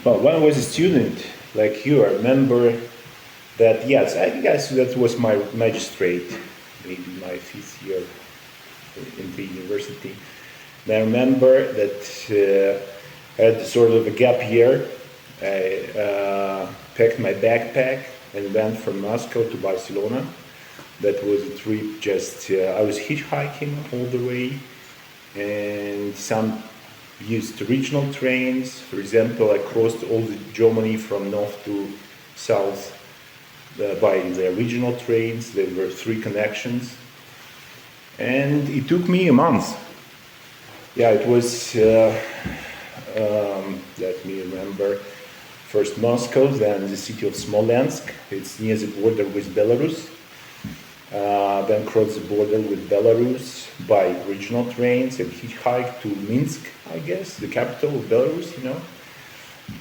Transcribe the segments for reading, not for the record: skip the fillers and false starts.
Well, when I was a student, like you, I remember that, yes, I guess that was my magistrate, maybe my 5th year in the university. And I remember that I had sort of a gap year. I packed my backpack and went from Moscow to Barcelona. That was a trip just, I was hitchhiking all the way, and some used regional trains. For example, I crossed all the Germany from north to south by the regional trains. There were 3 connections, and it took me a month. Yeah, it was, let me remember, first Moscow, then the city of Smolensk. It's near the border with Belarus. Then cross the border with Belarus by regional trains and hitchhike to Minsk, I guess, the capital of Belarus, you know.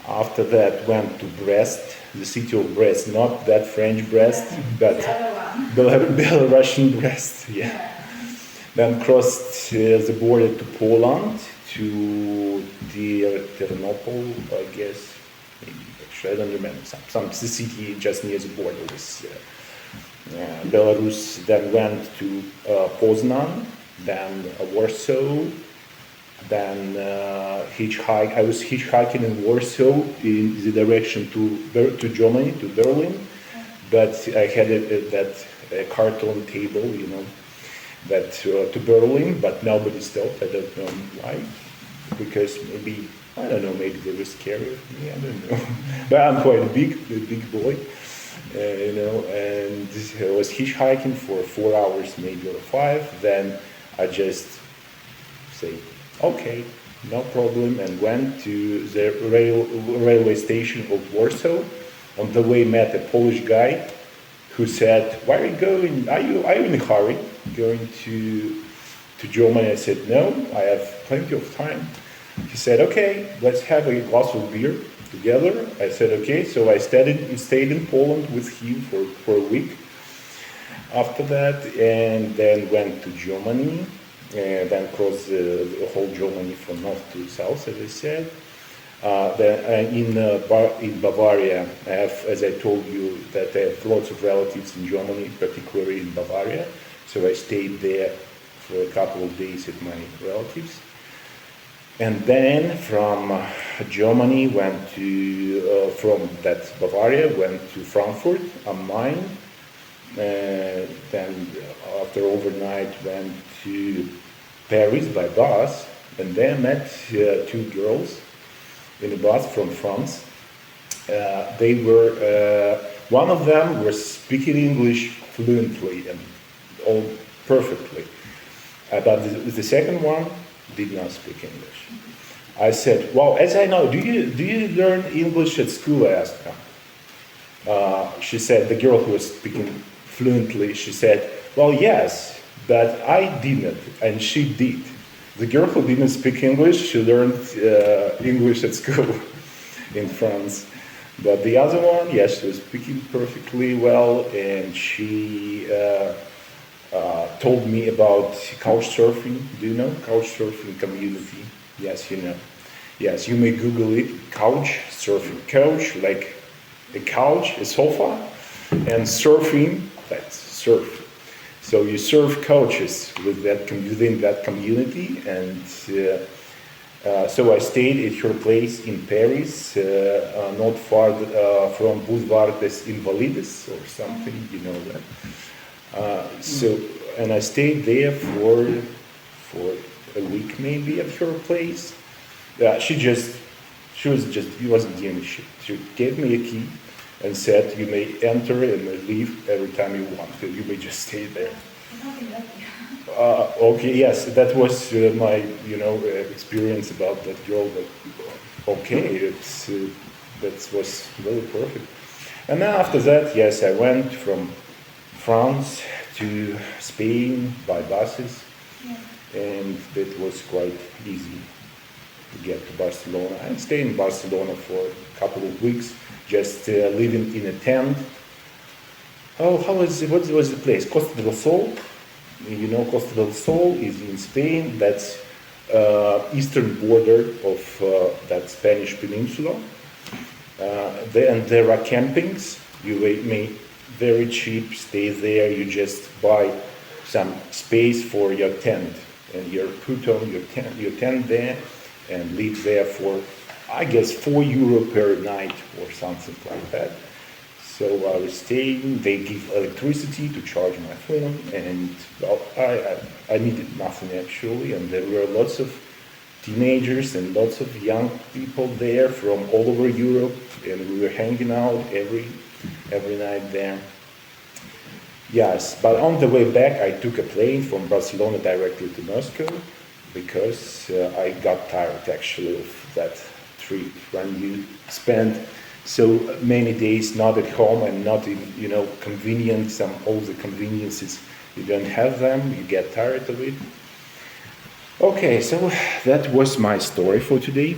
After that, went to Brest, the city of Brest, not that French Brest, but Belarusian Brest, yeah. Then crossed the border to Poland, to Ternopil, I guess. Maybe, actually, I don't remember. Some city just near the border with Belarus. Then went to Poznan, then Warsaw, then hitchhike. I was hitchhiking in Warsaw in the direction to Germany, to Berlin, but I had that carton table, you know, that to Berlin, but nobody stopped. I don't know why, because maybe, I don't know, maybe they were scared of me, I don't know. But I'm quite a big boy, you know, and I was hitchhiking for 4 hours, maybe, or 5. Then I just say, okay, no problem, and went to the railway station of Warsaw. On the way, met a Polish guy who said, "Where are you going? Are you in a hurry going to Germany?" I said, "No, I have plenty of time." He said, "Okay, let's have a glass of beer together." I said, "Okay." So I stayed in Poland with him for a week after that, and then went to Germany, and then crossed the whole Germany from north to south, as I said. In Bavaria, I have, as I told you, that I have lots of relatives in Germany, particularly in Bavaria. So I stayed there for a couple of days at my relatives. And then from Germany from that Bavaria, went to Frankfurt am Main. Then after overnight, went to Paris by bus, and then met 2 girls in a bus from France. They were, one of them was speaking English fluently and all perfectly, but the second one did not speak English. I said, "Well, as I know, do you learn English at school?" I asked her. She said, the girl who was speaking fluently, she said, "Well, yes, but I didn't, and she did." The girl who didn't speak English, she learned English at school in France. But the other one, yes, she was speaking perfectly well, and she told me about Couchsurfing. Do you know Couchsurfing community? Yes, you know. Yes, you may Google it. Couchsurfing. Couch, like a couch, a sofa, and surfing, that's surf. So you serve couches within that community, and so I stayed at her place in Paris, not far from Boulevard des Invalides or something, you know that. And I stayed there for a week maybe at her place. She wasn't doing shit. She gave me a key and said, "You may enter and leave every time you want. You may just stay there." Okay, yes, that was my experience about that girl. But okay, that was really perfect. And then after that, yes, I went from France to Spain by buses, and it was quite easy to get to Barcelona. I stayed in Barcelona for a couple of weeks, just living in a tent. Oh, what was the place? Costa del Sol. You know, Costa del Sol is in Spain. That's eastern border of that Spanish peninsula. Then there are campings. You may very cheap stay there. You just buy some space for your tent, and you put on your tent there and live there for, I guess, €4 per night or something like that. So I was staying. They give electricity to charge my phone, and well, I needed nothing actually. And there were lots of teenagers and lots of young people there from all over Europe, and we were hanging out every night there. Yes, but on the way back I took a plane from Barcelona directly to Moscow because I got tired actually of that trip when you spend so many days not at home and not in, convenient, all the conveniences, you don't have them, you get tired of it. Okay, so that was my story for today.